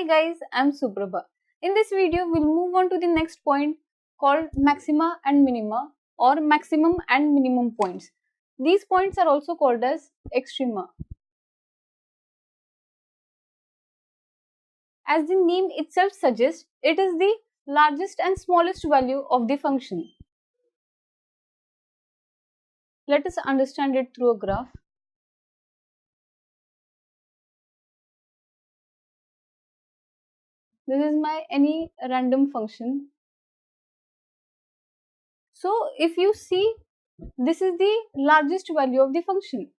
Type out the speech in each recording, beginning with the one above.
Hi guys, I'm Suprabha. In this video, we'll move on to the next point called maxima and minima or maximum and minimum points. These points are also called as extrema. As the name itself suggests, it is the largest and smallest value of the function. Let us understand it through a graph. This is my any random function. So if you see, this is the largest value of the function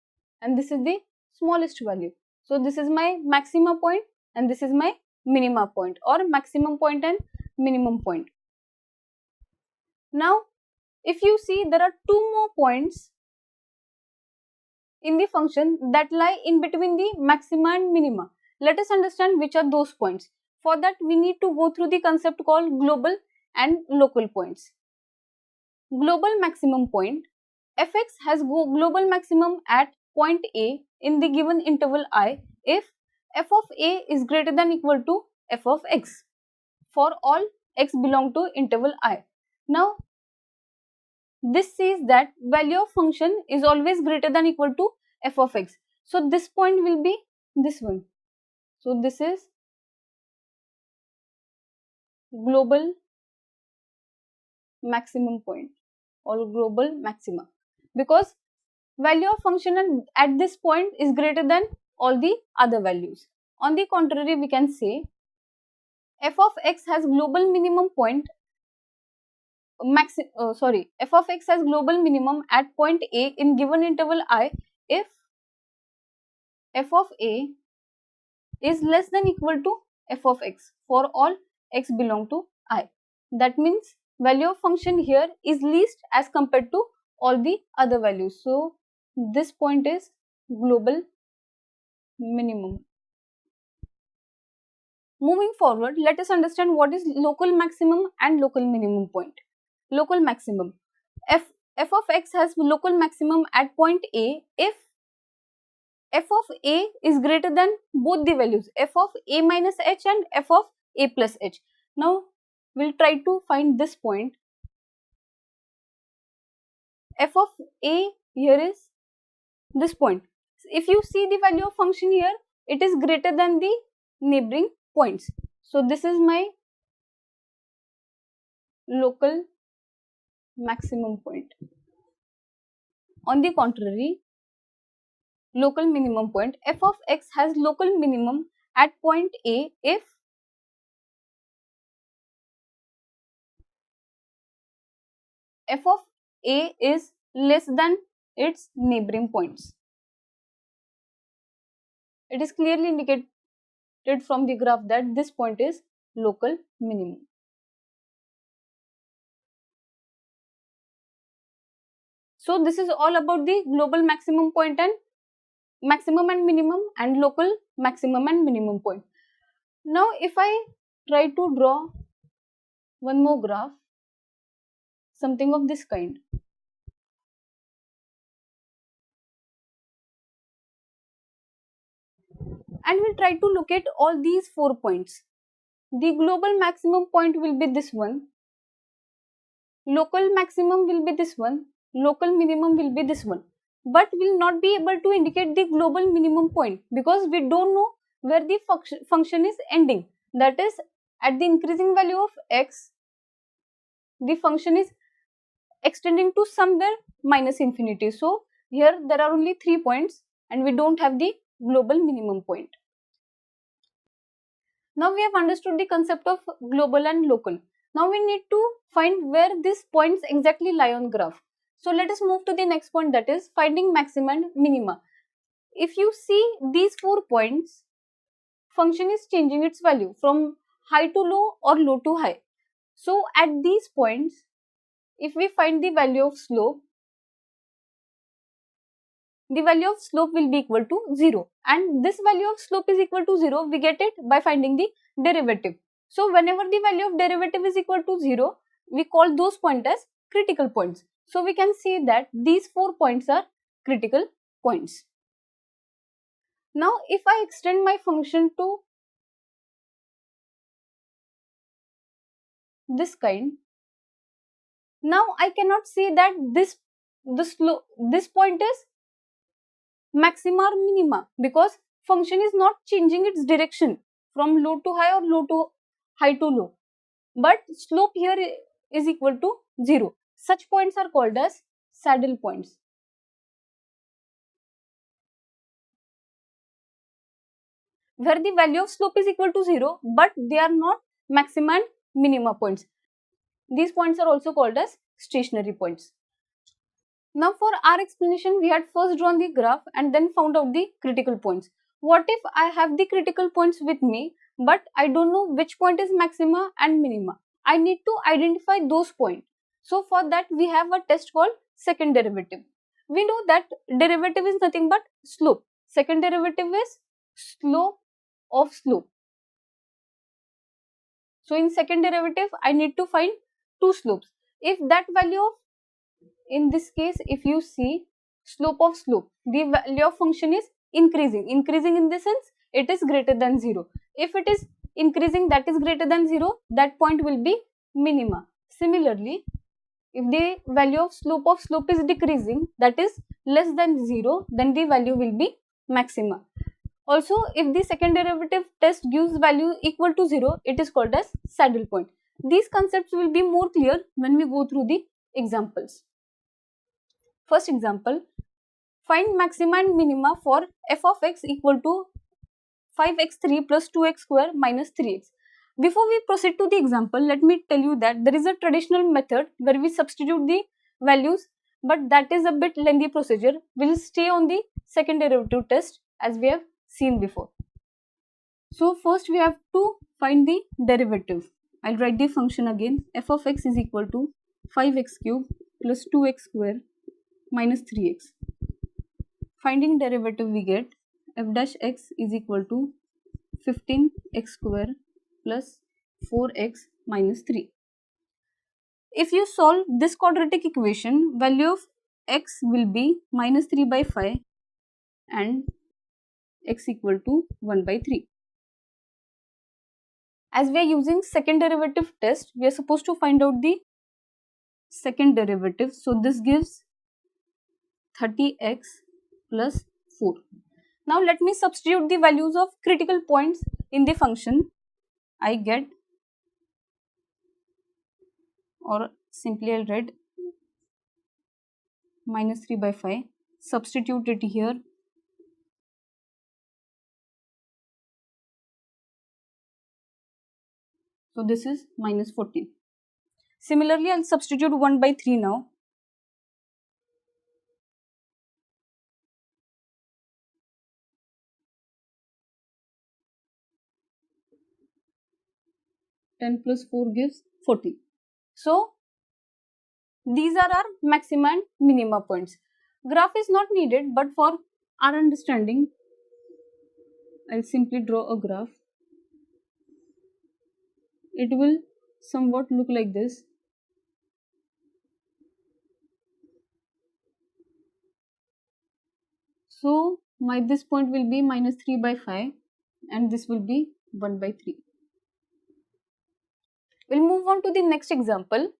and this is the smallest value. So this is my maxima point and this is my minima point or maximum point and minimum point. Now if you see, there are two more points in the function that lie in between the maxima and minima. Let us understand which are those points. For that we need to go through the concept called global and local points. Global maximum point. Fx has global maximum at point A in the given interval I if f of A is greater than equal to f of x for all x belong to interval I. Now this says that value of function is always greater than equal to f of x. So this point will be this one. So this is global maximum point or global maxima, because value of function at this point is greater than all the other values. On the contrary, we can say f of x has global minimum point f of x has global minimum at point A in given interval I if f of A is less than equal to f of x for all x belong to I. That means value of function here is least as compared to all the other values. So this point is global minimum. Moving forward, let us understand what is local maximum and local minimum point. Local maximum. F of x has local maximum at point A if f of A is greater than both the values f of A minus h and f of A plus h. Now we'll try to find this point. F of A here is this point. If you see the value of function here, it is greater than the neighboring points. So this is my local maximum point. On the contrary, local minimum point, f of x has local minimum at point A if f of A is less than its neighboring points. It is clearly indicated from the graph that this point is local minimum. So this is all about the global maximum point and maximum and minimum and local maximum and minimum point. Now if I try to draw one more graph, something of this kind. And we'll try to locate all these 4 points. The global maximum point will be this one, local maximum will be this one, local minimum will be this one, but we'll not be able to indicate the global minimum point because we don't know where the function is ending. That is, at the increasing value of x, the function is extending to somewhere minus infinity. So here there are only 3 points and we don't have the global minimum point. Now we have understood the concept of global and local. Now we need to find where these points exactly lie on graph. So let us move to the next point, that is finding maxima and minima. If you see these 4 points, function is changing its value from high to low or low to high. So at these points, if we find the value of slope, the value of slope will be equal to 0, and this value of slope is equal to 0, we get it by finding the derivative. So whenever the value of derivative is equal to 0, we call those points as critical points. So we can see that these 4 points are critical points. Now if I extend my function to this kind, now I cannot say that this point is maxima or minima, because function is not changing its direction from low to high or high to low, but slope here is equal to 0. Such points are called as saddle points. Where the value of slope is equal to 0, but they are not maxima and minima points. These points are also called as stationary points. Now for our explanation, we had first drawn the graph and then found out the critical points. What if I have the critical points with me, but I don't know which point is maxima and minima? I need to identify those points. So for that, we have a test called second derivative. We know that derivative is nothing but slope. Second derivative is slope of slope. So in second derivative, I need to find two slopes. If that value of, in this case, if you see slope of slope, the value of function is increasing. Increasing in the sense it is greater than 0. If it is increasing, that is greater than 0, that point will be minima. Similarly, if the value of slope is decreasing, that is less than 0, then the value will be maxima. Also, if the second derivative test gives value equal to 0, it is called as saddle point. These concepts will be more clear when we go through the examples. First example, find maxima and minima for f of x equal to 5x3 plus 2x square minus 3x. Before we proceed to the example, let me tell you that there is a traditional method where we substitute the values, but that is a bit lengthy procedure. We will stay on the second derivative test as we have seen before. So first we have to find the derivative. I'll write the function again. F of x is equal to 5x cube plus 2x square minus 3x. Finding derivative, we get f dash x is equal to 15x square plus 4x minus 3. If you solve this quadratic equation, value of x will be minus 3 by 5 and x equal to 1 by 3. As we are using second derivative test, we are supposed to find out the second derivative. So this gives 30x plus 4. Now let me substitute the values of critical points in the function. I get, or simply I'll write minus 3 by 5. Substitute it here. So this is minus 14. Similarly, I'll substitute 1 by 3 now. Ten plus 4 gives 14. So these are our maxima and minima points. Graph is not needed, but for our understanding, I'll simply draw a graph. It will somewhat look like this. So this point will be minus 3 by 5 and this will be 1 by 3. We'll move on to the next example.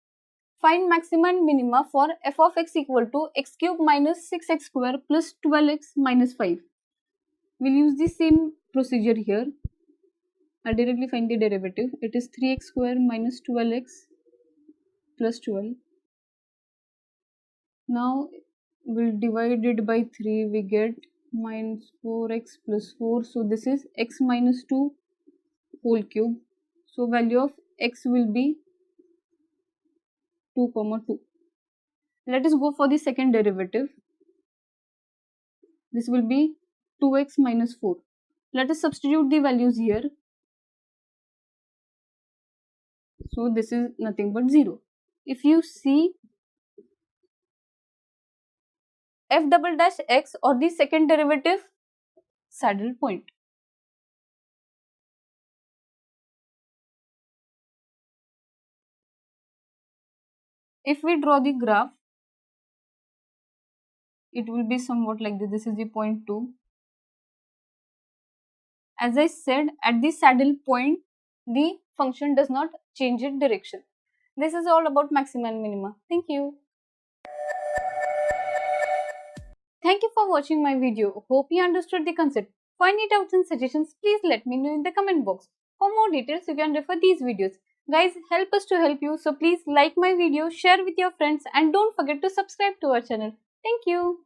Find maxima and minima for f of x equal to x cube minus 6x square plus 12x minus 5. We'll use the same procedure here. I'll directly find the derivative. It is 3x square minus 12x plus 12. Now we'll divide it by 3. We get minus 4x plus 4. So this is x minus 2 whole cube. So value of x will be 2, 2. Let us go for the second derivative. This will be 2x minus 4. Let us substitute the values here. So this is nothing but 0. If you see f double dash x or the second derivative, saddle point. If we draw the graph, it will be somewhat like this. This is the point 2. As I said, at the saddle point, the function does not change its direction. This is all about maxima and minima. Thank you. Thank you for watching my video. Hope you understood the concept. For any doubts and suggestions, please let me know in the comment box. For more details, you can refer these videos. Guys, help us to help you. So please like my video, share with your friends and don't forget to subscribe to our channel. Thank you.